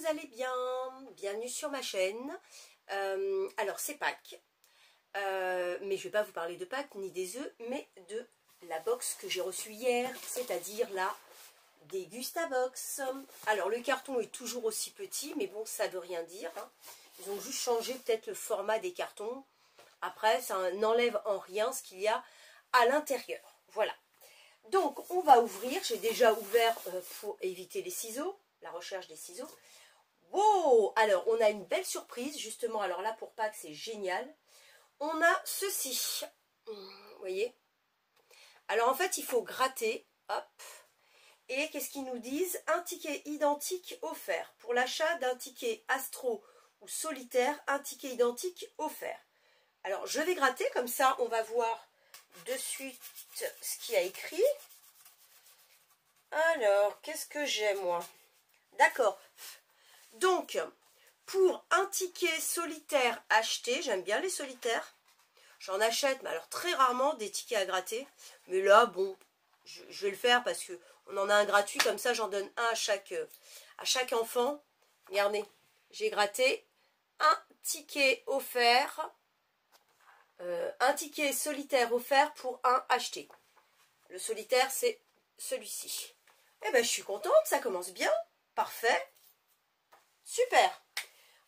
allez bien. Bienvenue sur ma chaîne. Alors c'est Pâques, mais je ne vais pas vous parler de Pâques ni des œufs, mais de la box que j'ai reçue hier, c'est-à-dire la Dégustabox. Alors le carton est toujours aussi petit, mais bon, ça ne veut rien dire, hein. Ils ont juste changé peut-être le format des cartons. Après, ça n'enlève en rien ce qu'il y a à l'intérieur. Voilà. Donc, on va ouvrir. J'ai déjà ouvert pour éviter les ciseaux, la recherche des ciseaux. Wow! Alors, on a une belle surprise, justement. Alors là, pour Pâques, c'est génial. On a ceci. Vous voyez? Alors, en fait, il faut gratter. Hop. Et qu'est-ce qu'ils nous disent? Un ticket identique offert. Pour l'achat d'un ticket Astro ou solitaire, un ticket identique offert. Alors, je vais gratter, comme ça, on va voir de suite ce qu'il y a écrit. Alors, qu'est-ce que j'ai, moi? D'accord. Donc, pour un ticket solitaire acheté, j'aime bien les solitaires. J'en achète, mais alors très rarement, des tickets à gratter. Mais là, bon, je vais le faire parce qu'on en a un gratuit. Comme ça, j'en donne un à chaque enfant. Regardez, j'ai gratté un ticket offert. Un ticket solitaire offert pour un acheté. Le solitaire, c'est celui-ci. Eh bien, je suis contente, ça commence bien. Parfait. Super.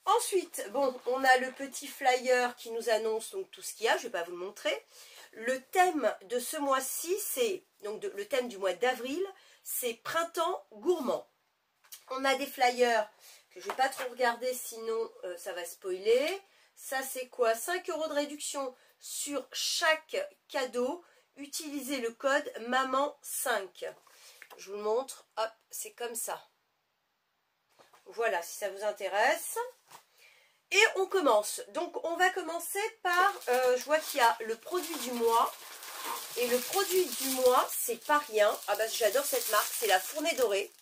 Ensuite, bon, on a le petit flyer qui nous annonce donc tout ce qu'il y a. Je ne vais pas vous le montrer. Le thème de ce mois-ci, c'est, donc le thème du mois d'avril, c'est printemps gourmand. On a des flyers que je ne vais pas trop regarder, sinon ça va spoiler. Ça, c'est quoi? 5 € de réduction sur chaque cadeau. Utilisez le code MAMAN5. Je vous le montre. Hop, c'est comme ça. Voilà, si ça vous intéresse. Et on commence. Donc, on va commencer par... je vois qu'il y a le produit du mois. Et le produit du mois, c'est pas rien. Ah bah, j'adore cette marque. C'est la Fournée Dorée.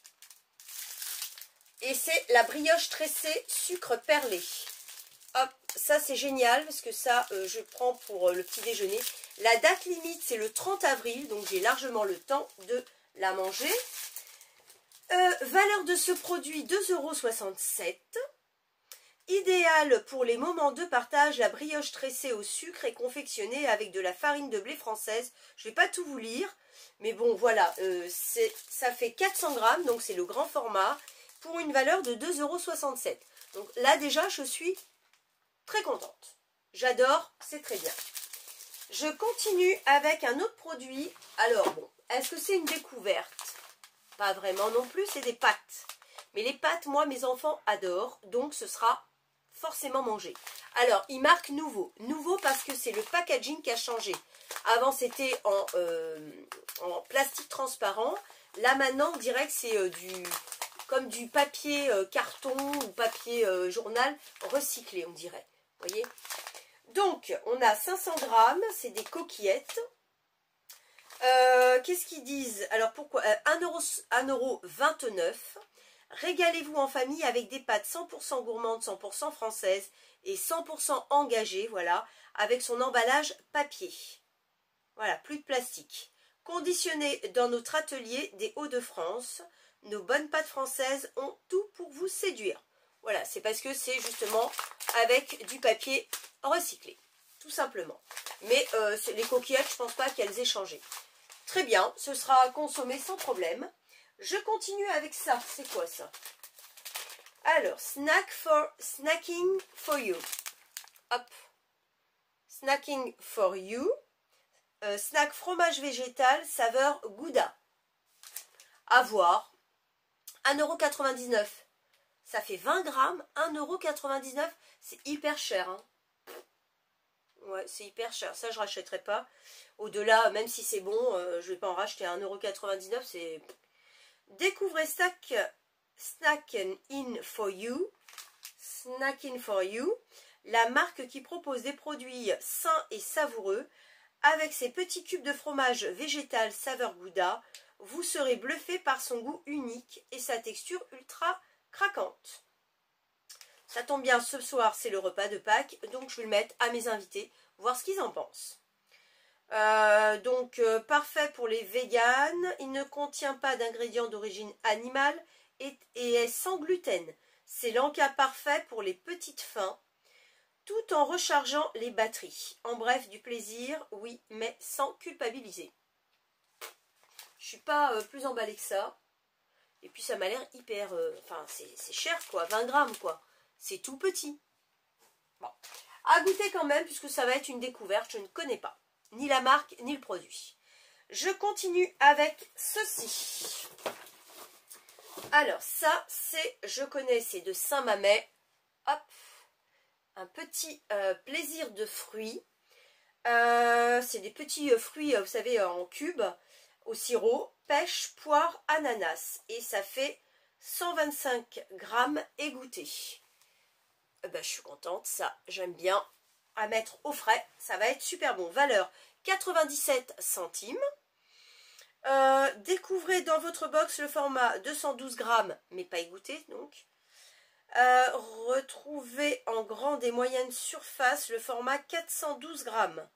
Et c'est la brioche tressée sucre perlé. Hop, ça c'est génial parce que ça je prends pour le petit déjeuner. La date limite c'est le 30 avril, donc j'ai largement le temps de la manger. Valeur de ce produit 2,67 €. Idéal pour les moments de partage, la brioche tressée au sucre est confectionnée avec de la farine de blé française. Je ne vais pas tout vous lire, mais bon voilà, ça fait 400 grammes, donc c'est le grand format, pour une valeur de 2,67 €. Donc là déjà je suis très contente. J'adore, c'est très bien. Je continue avec un autre produit. Alors bon, est-ce que c'est une découverte? Pas vraiment non plus, c'est des pâtes. Mais les pâtes, moi, mes enfants adorent, donc ce sera forcément mangé. Alors, il marque nouveau. Nouveau parce que c'est le packaging qui a changé. Avant, c'était en plastique transparent. Là, maintenant, on dirait que c'est comme du papier carton ou papier journal recyclé, on dirait. Vous voyez? Donc, on a 500 grammes, c'est des coquillettes. Qu'est-ce qu'ils disent? Alors, pourquoi 1,29 €. Régalez-vous en famille avec des pâtes 100% gourmandes, 100% françaises et 100% engagées, voilà, avec son emballage papier. Voilà, plus de plastique. Conditionnées dans notre atelier des Hauts-de-France, nos bonnes pâtes françaises ont tout pour vous séduire. Voilà, c'est parce que c'est justement avec du papier recyclé, tout simplement. Mais les coquillettes, je ne pense pas qu'elles aient changé. Très bien, ce sera consommé sans problème. Je continue avec ça. C'est quoi ça? Alors, snacking for you. Hop. Snacking for you. Snack fromage végétal, saveur Gouda. À voir. 1,99 €. Ça fait 20 grammes, 1,99 €. C'est hyper cher. Hein. Ouais, c'est hyper cher. Ça, je ne rachèterai pas. Au-delà, même si c'est bon, je ne vais pas en racheter. 1,99 €, c'est... Découvrez Snacking for You. Snacking for You. La marque qui propose des produits sains et savoureux. Avec ses petits cubes de fromage végétal saveur Gouda, vous serez bluffé par son goût unique et sa texture ultra craquante. Ça tombe bien, ce soir c'est le repas de Pâques, donc je vais le mettre à mes invités, voir ce qu'ils en pensent. Parfait pour les véganes, il ne contient pas d'ingrédients d'origine animale et est sans gluten. C'est l'encas parfait pour les petites fins, tout en rechargeant les batteries. En bref, du plaisir, oui, mais sans culpabiliser. Je suis pas plus emballée que ça. Et puis ça m'a l'air hyper... Enfin, c'est cher quoi, 20 grammes quoi. C'est tout petit. Bon, à goûter quand même, puisque ça va être une découverte, je ne connais pas. Ni la marque, ni le produit. Je continue avec ceci. Alors ça, je connais, c'est de Saint-Mamet. Hop, un petit plaisir de fruits. C'est des petits fruits, vous savez, en cubes, au sirop, pêche, poire, ananas. Et ça fait 125 grammes égouttés. Ben, je suis contente, ça, j'aime bien. À mettre au frais, ça va être super bon. Valeur 97 centimes. Découvrez dans votre box le format 212 grammes, mais pas égoutté donc. Retrouvez en grande et moyenne surface le format 412 grammes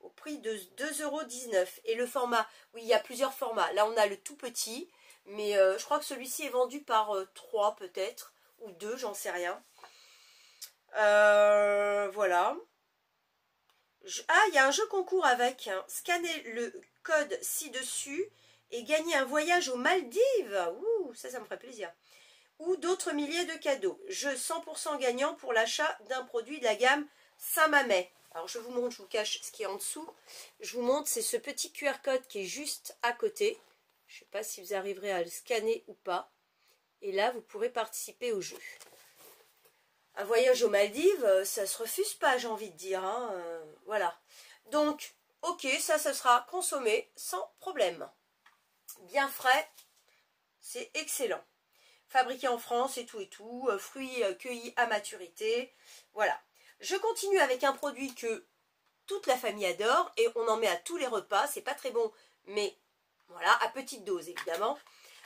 au prix de 2,19 €. Et le format, oui, il y a plusieurs formats. Là, on a le tout petit, mais je crois que celui-ci est vendu par 3 peut-être, ou 2, j'en sais rien. Voilà. Il y a un jeu concours avec. Hein. Scannez le code ci-dessus et gagnez un voyage aux Maldives. Ouh, ça me ferait plaisir. Ou d'autres milliers de cadeaux. Jeu 100% gagnant pour l'achat d'un produit de la gamme Saint-Mamet. Alors je vous montre, je vous cache ce qui est en dessous. Je vous montre, c'est ce petit QR code qui est juste à côté. Je ne sais pas si vous arriverez à le scanner ou pas. Et là, vous pourrez participer au jeu. Un voyage aux Maldives, ça se refuse pas, j'ai envie de dire. Hein. Voilà. Donc, ok, ça sera consommé sans problème. Bien frais, c'est excellent. Fabriqué en France et tout, fruits cueillis à maturité. Voilà. Je continue avec un produit que toute la famille adore et on en met à tous les repas. C'est pas très bon, mais voilà, à petite dose évidemment.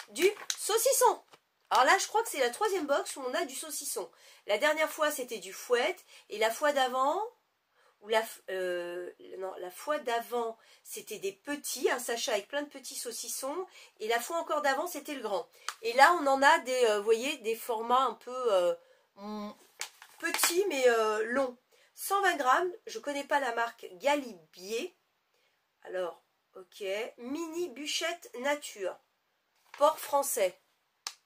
Du saucisson. Alors là, je crois que c'est la 3e box où on a du saucisson. La dernière fois, c'était du fouette. Et la fois d'avant, la fois d'avant, c'était des petits, un sachet avec plein de petits saucissons. Et la fois encore d'avant, c'était le grand. Et là, on en a des, vous voyez, des formats un peu petits, mais longs. 120 grammes, je ne connais pas la marque Galibier. Alors, ok. Mini bûchette nature. Porc français.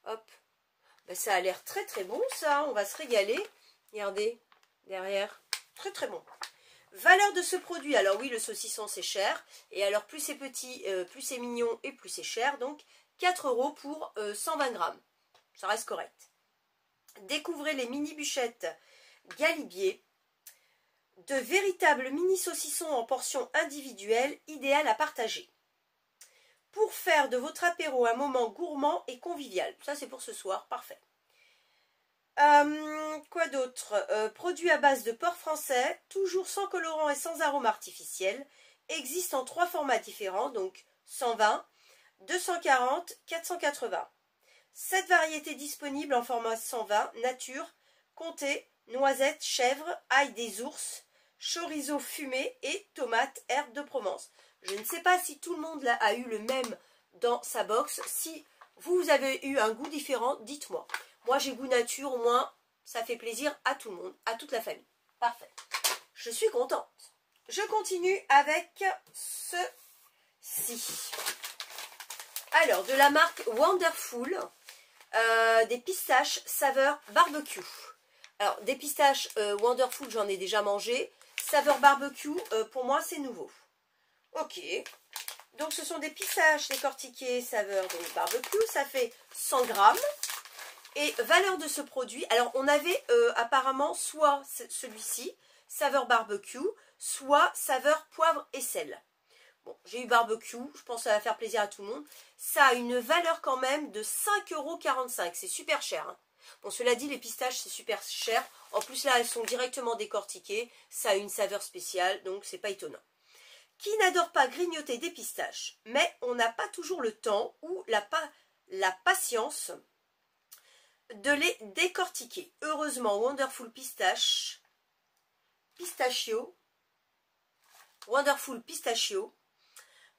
Hop, ben, ça a l'air très très bon ça, on va se régaler. Regardez, derrière, très très bon. Valeur de ce produit, alors oui le saucisson c'est cher, et alors plus c'est petit, plus c'est mignon et plus c'est cher, donc 4 € pour 120 grammes, ça reste correct. Découvrez les mini bûchettes Galibier, de véritables mini saucissons en portions individuelles, idéales à partager. Pour faire de votre apéro un moment gourmand et convivial. Ça, c'est pour ce soir, parfait. Quoi d'autre? Produit à base de porc français, toujours sans colorant et sans arôme artificiel. Existe en 3 formats différents, donc 120, 240, 480. 7 variétés disponibles en format 120, nature, comté, noisette, chèvre, ail des ours, chorizo fumé et tomates, herbes de Provence. Je ne sais pas si tout le monde a eu le même dans sa box. Si vous avez eu un goût différent, dites-moi. Moi, j'ai goût nature, au moins, ça fait plaisir à tout le monde, à toute la famille. Parfait. Je suis contente. Je continue avec ceci. Alors, de la marque Wonderful, des pistaches saveur barbecue. Alors, des pistaches Wonderful, j'en ai déjà mangé. Saveur barbecue, pour moi, c'est nouveau. Ok, donc ce sont des pistaches décortiquées saveur de barbecue, ça fait 100 grammes. Et valeur de ce produit, alors on avait apparemment soit celui-ci, saveur barbecue, soit saveur poivre et sel. Bon, j'ai eu barbecue, je pense que ça va faire plaisir à tout le monde. Ça a une valeur quand même de 5,45 €, c'est super cher. Hein. Bon, cela dit, les pistaches c'est super cher. En plus là, elles sont directement décortiquées, ça a une saveur spéciale, donc c'est pas étonnant. Qui n'adore pas grignoter des pistaches, mais on n'a pas toujours le temps ou la patience de les décortiquer. Heureusement, Wonderful Pistachio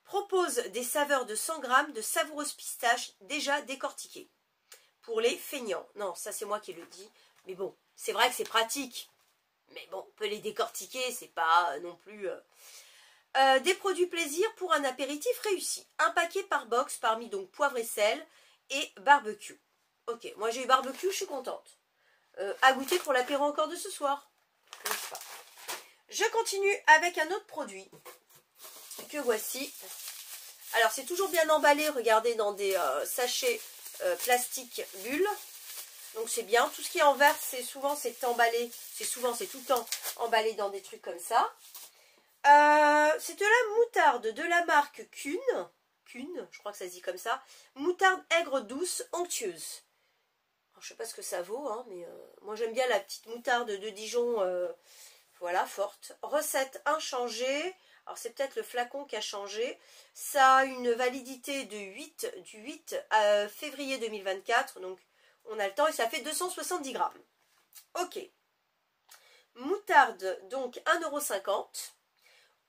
propose des saveurs de 100 grammes de savoureuses pistaches déjà décortiquées. pour les feignants. Non, ça c'est moi qui le dis. Mais bon, c'est vrai que c'est pratique. Mais bon, on peut les décortiquer, c'est pas non plus... des produits plaisir pour un apéritif réussi. Un paquet par box parmi donc poivre et sel et barbecue. Ok, moi j'ai eu barbecue, je suis contente. À goûter pour l'apéro encore de ce soir. N'est-ce pas? Je continue avec un autre produit que voici. Alors c'est toujours bien emballé, regardez, dans des sachets plastiques bulles. Donc c'est bien. Tout ce qui est en verre, c'est emballé. C'est tout le temps emballé dans des trucs comme ça. C'est de la moutarde de la marque Kuhn. Kuhn, je crois que ça se dit comme ça. Moutarde aigre douce onctueuse. Alors, je sais pas ce que ça vaut, hein, mais moi j'aime bien la petite moutarde de Dijon. Voilà, forte. Recette inchangée. Alors c'est peut-être le flacon qui a changé. Ça a une validité du 8 février 2024. Donc on a le temps et ça fait 270 grammes. Ok. Moutarde, donc 1,50 €.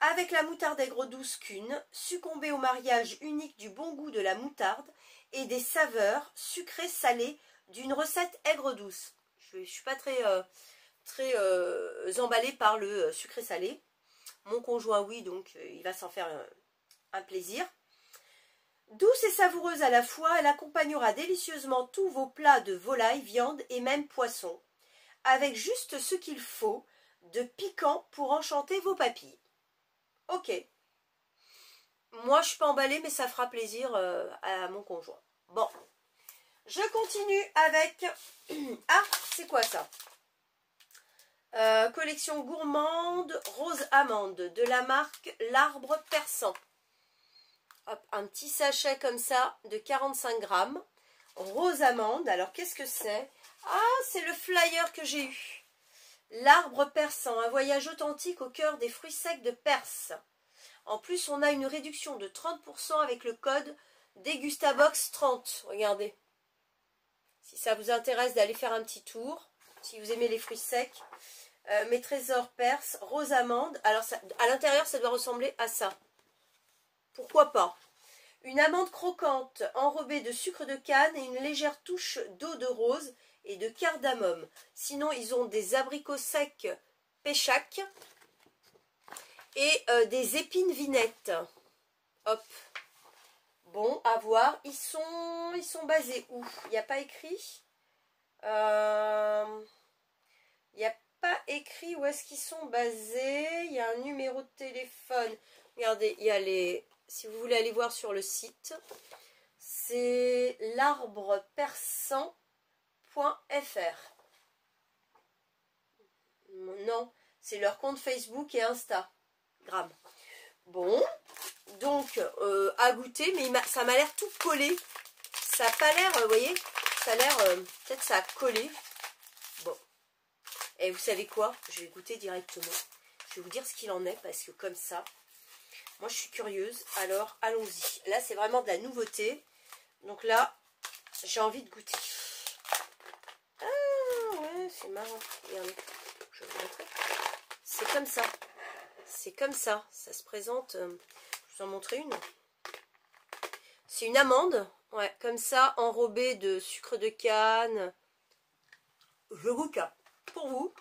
Avec la moutarde aigre douce Kuhn, succomber au mariage unique du bon goût de la moutarde et des saveurs sucrées salées d'une recette aigre douce. Je ne suis pas très emballée par le sucré salé. Mon conjoint oui, donc il va s'en faire un plaisir. Douce et savoureuse à la fois, elle accompagnera délicieusement tous vos plats de volaille, viande et même poisson, avec juste ce qu'il faut de piquant pour enchanter vos papilles. Ok. Moi, je suis pas emballée, mais ça fera plaisir à mon conjoint. Bon. Je continue avec... Ah, c'est quoi ça? Collection gourmande rose amande de la marque L'Arbre Persan. Hop, un petit sachet comme ça de 45 grammes. Rose amande. Alors, qu'est-ce que c'est? Ah, c'est le flyer que j'ai eu. L'Arbre Persan, un voyage authentique au cœur des fruits secs de Perse. En plus, on a une réduction de 30% avec le code Degustabox30. Regardez. Si ça vous intéresse d'aller faire un petit tour, si vous aimez les fruits secs, mes trésors perses, rose amande. Alors, ça, à l'intérieur, ça doit ressembler à ça. Pourquoi pas? Une amande croquante enrobée de sucre de canne et une légère touche d'eau de rose et de cardamome. Sinon, ils ont des abricots secs péchac et des épines vinettes. Hop. Bon, à voir. Ils sont basés où? Il n'y a pas écrit. Il n'y a pas écrit où est-ce qu'ils sont basés. Il y a un numéro de téléphone. Regardez, il y a les... Si vous voulez aller voir sur le site, c'est l'arbrepersan.fr. Non, c'est leur compte Facebook et Instagram. Bon, donc à goûter, mais ça m'a l'air tout collé. Ça n'a pas l'air, vous voyez, ça a l'air, peut-être ça a collé. Bon, et vous savez quoi? Je vais goûter directement. Je vais vous dire ce qu'il en est, parce que comme ça, moi je suis curieuse. Alors allons-y. Là c'est vraiment de la nouveauté. Donc là, j'ai envie de goûter. Ah ouais, c'est marrant. Regardez, je vais vous montrer. C'est comme ça. C'est comme ça. Ça se présente. Je vais vous en montrer une. C'est une amande. Ouais, comme ça, enrobée de sucre de canne. Je goûte là. Pour vous.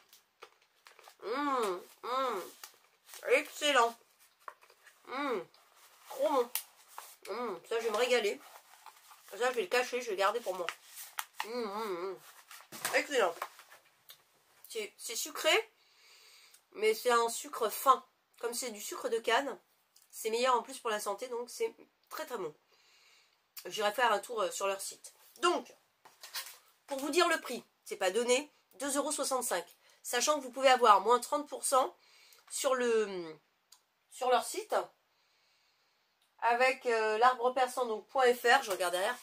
Excellent. Trop bon. Ça, je vais me régaler. Ça, je vais le cacher. Je vais le garder pour moi. Excellent. C'est sucré. Mais c'est un sucre fin. Comme c'est du sucre de canne, c'est meilleur en plus pour la santé. Donc, c'est très très bon. J'irai faire un tour sur leur site. Donc, pour vous dire le prix, c'est pas donné, 2,65 €. Sachant que vous pouvez avoir moins 30% sur leur site. Avec l'arbrepersan, donc .fr, je regarde derrière.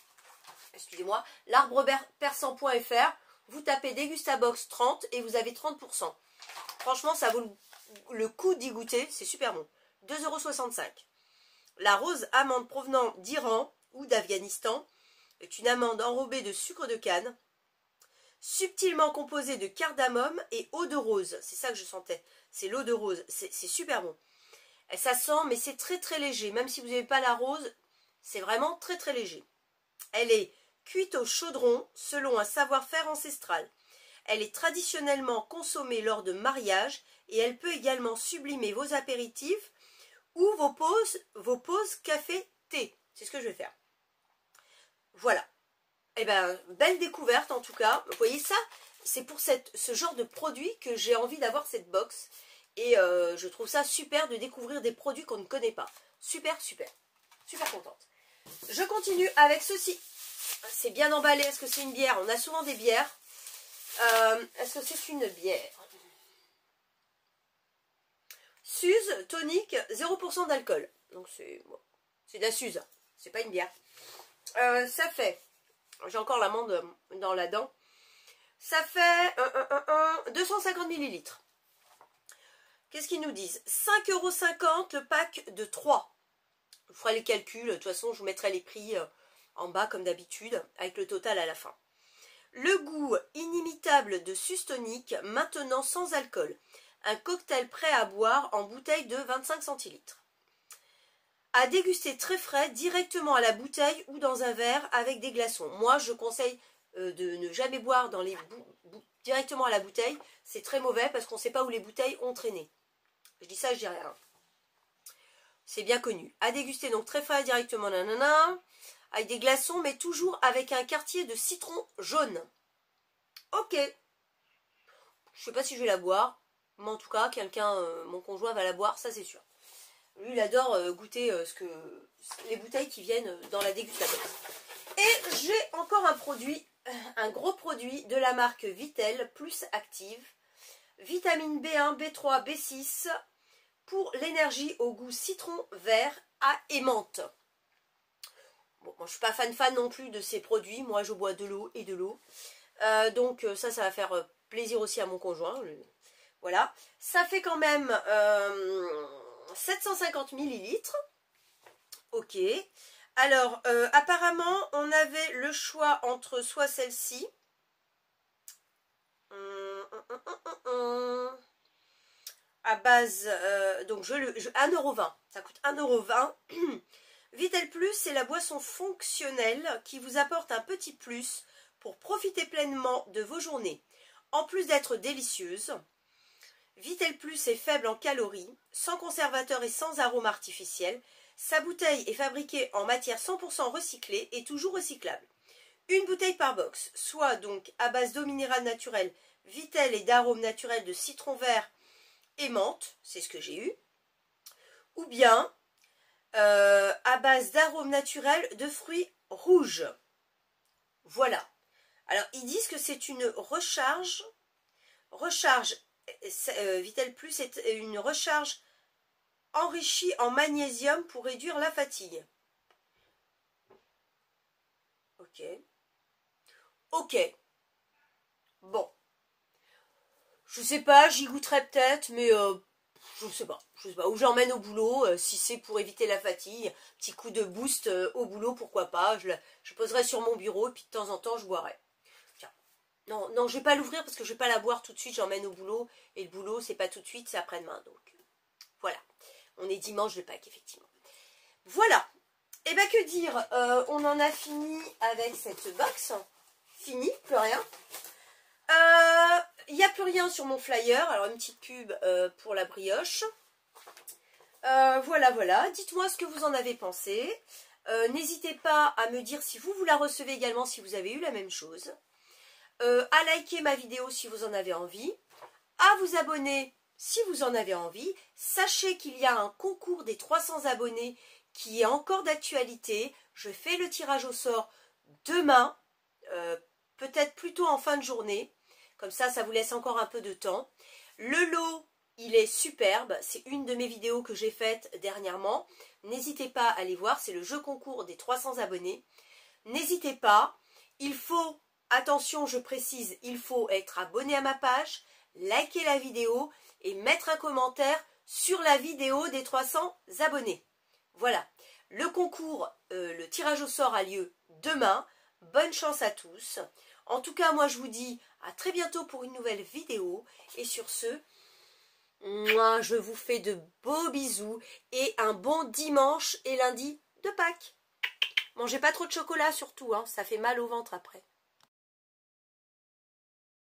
Excusez-moi. L'arbrepersan.fr. Vous tapez Degustabox 30 et vous avez 30%. Franchement, ça vaut le coup d'y goûter. C'est super bon. 2,65 €. La rose amande provenant d'Iran ou d'Afghanistan est une amande enrobée de sucre de canne, subtilement composée de cardamome et eau de rose. C'est ça que je sentais. C'est l'eau de rose. C'est super bon. Et ça sent, mais c'est très très léger. Même si vous n'avez pas la rose, c'est vraiment très très léger. Elle est cuite au chaudron selon un savoir-faire ancestral. Elle est traditionnellement consommée lors de mariages et elle peut également sublimer vos apéritifs ou vos pauses café-thé. C'est ce que je vais faire. Voilà. Eh ben, belle découverte en tout cas. Vous voyez ça, c'est pour ce genre de produit que j'ai envie d'avoir cette box. Et je trouve ça super de découvrir des produits qu'on ne connaît pas. Super, super. Super contente. Je continue avec ceci. C'est bien emballé. Est-ce que c'est une bière? On a souvent des bières. Est-ce que c'est une bière? Suze tonique, 0% d'alcool. Donc c'est bon, de la Suze. C'est pas une bière. Ça fait... J'ai encore l'amande dans la dent. Ça fait 250 ml. Qu'est-ce qu'ils nous disent? 5,50 € le pack de 3. Je ferai les calculs. De toute façon, je vous mettrai les prix en bas comme d'habitude, avec le total à la fin. Le goût inimitable de Suze tonique, maintenant sans alcool. Un cocktail prêt à boire en bouteille de 25 centilitres. À déguster très frais directement à la bouteille ou dans un verre avec des glaçons. Moi, je conseille de ne jamais boire directement à la bouteille. C'est très mauvais parce qu'on ne sait pas où les bouteilles ont traîné. Je dis ça, je dis rien. C'est bien connu. À déguster donc très frais directement, nanana, avec des glaçons, mais toujours avec un quartier de citron jaune. Ok. Je sais pas si je vais la boire, mais en tout cas, mon conjoint va la boire, ça c'est sûr. Lui, il adore goûter les bouteilles qui viennent dans la dégustation. Et j'ai encore un produit, un gros produit de la marque Vitel Plus Active. Vitamine B1, B3, B6 pour l'énergie au goût citron vert et menthe. Bon, moi, je ne suis pas fan non plus de ces produits. Moi, je bois de l'eau et de l'eau. Donc ça va faire plaisir aussi à mon conjoint. Voilà. Ça fait quand même 750 ml. Ok. Alors, apparemment, on avait le choix entre soit celle-ci. À base, donc 1,20 €. Ça coûte 1,20 €. Vitel Plus, c'est la boisson fonctionnelle qui vous apporte un petit plus pour profiter pleinement de vos journées. En plus d'être délicieuse, Vitel Plus est faible en calories, sans conservateur et sans arôme artificiel. Sa bouteille est fabriquée en matière 100% recyclée et toujours recyclable. Une bouteille par box, soit donc à base d'eau minérale naturelle, Vitel et d'arômes naturels de citron vert et menthe, c'est ce que j'ai eu, ou bien à base d'arômes naturels de fruits rouges. Voilà. Alors, ils disent que c'est une recharge. Vitel Plus est une recharge enrichie en magnésium pour réduire la fatigue. Ok. Ok. Bon. Je sais pas, j'y goûterai peut-être, mais je sais pas. Ou j'emmène au boulot, si c'est pour éviter la fatigue. Petit coup de boost au boulot, pourquoi pas. Je poserai sur mon bureau et puis de temps en temps, je boirai. Tiens. Non, je vais pas l'ouvrir parce que je vais pas la boire tout de suite. J'emmène au boulot. Et le boulot, c'est pas tout de suite, c'est après-demain. Donc, voilà. On est dimanche de Pâques, effectivement. Voilà. Et bien, que dire, on en a fini avec cette box. Fini, plus rien. Il n'y a plus rien sur mon flyer. Alors, une petite pub pour la brioche. Voilà. Dites-moi ce que vous en avez pensé. N'hésitez pas à me dire si vous la recevez également, si vous avez eu la même chose. À liker ma vidéo si vous en avez envie. À vous abonner si vous en avez envie. Sachez qu'il y a un concours des 300 abonnés qui est encore d'actualité. Je fais le tirage au sort demain. Peut-être plutôt en fin de journée. Comme ça vous laisse encore un peu de temps. Le lot, il est superbe. C'est une de mes vidéos que j'ai faites dernièrement. N'hésitez pas à aller voir. C'est le jeu concours des 300 abonnés. N'hésitez pas. Il faut, attention, je précise, il faut être abonné à ma page, liker la vidéo et mettre un commentaire sur la vidéo des 300 abonnés. Voilà. Le concours, le tirage au sort a lieu demain. Bonne chance à tous. En tout cas, moi je vous dis à très bientôt pour une nouvelle vidéo. Et sur ce, moi, je vous fais de beaux bisous et un bon dimanche et lundi de Pâques. Mangez pas trop de chocolat surtout, hein, ça fait mal au ventre après.